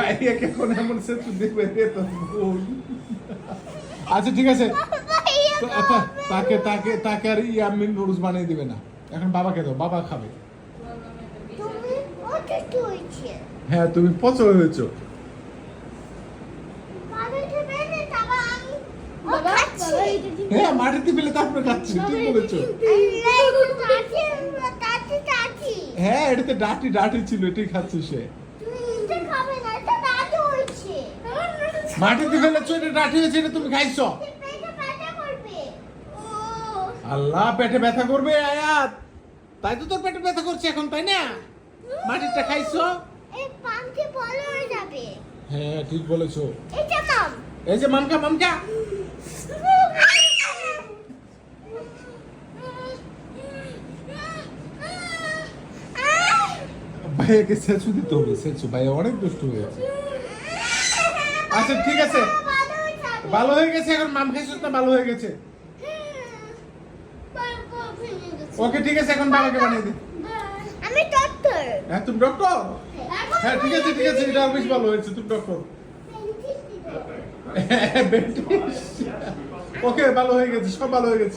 ভাইয়াকে কোন এমন সেতু দিবে রে তো ভুল। আচ্ছা ঠিক আছে, তাকে তাকে তাকে আর ইয়ামিন নুডলস বানিয়ে দিবে না। এখন বাবাকে দাও, বাবা খাবে। তুমি অসুস্থ হয়েছে। হ্যাঁ তুমি পচড় হয়েছো। বাবাকে বেঁধে তারপর আমি বাবা খাচ্ছি। বাবা এটা ঠিক হ্যাঁ মাটিতে ফেলে তারপরে খাচ্ছি, ঠিক বলেছো। টাটি। হ্যাঁ এটাতে ডাটি ডাটি ছিল, এটাই খাচ্ছে সে। তুমি এটা খাবে না, এটা দাদু হয়েছে। মাটিতে ফেলেছো, এটা ডাটি হয়েছে, এটা তুমি খাইছো। পেটে ব্যথা করবে। ও আল্লাহ পেটে ব্যথা করবে আয়াত, তাই তো তোর পেটে ব্যথা করছে এখন, তাই না? মাটিটা খাইছো। এই পান্তি বড় হয়ে যাবে। হ্যাঁ ঠিক বলেছো। এটা নাম। এই যে মামকা মামকা, ভাইয়াকে সেচু দিতে হবে, সেচু ভাইয়া অনেক দুষ্ট হয়েছে। আচ্ছা ঠিক আছে, ভালো হয়ে গেছে, এখন মাম খাইছো না, ভালো হয়ে গেছে। ওকে ঠিক আছে, এখন বাবাকে বানিয়ে দে। আমি ডক্টর। হ্যাঁ তুমি ডক্টর। হ্যাঁ ঠিক আছে ঠিক আছে, এটা বেশ ভালো হয়েছে, তুমি ডক্টর। ওকে ভালো হয়ে গেছে, সব ভালো হয়ে গেছে।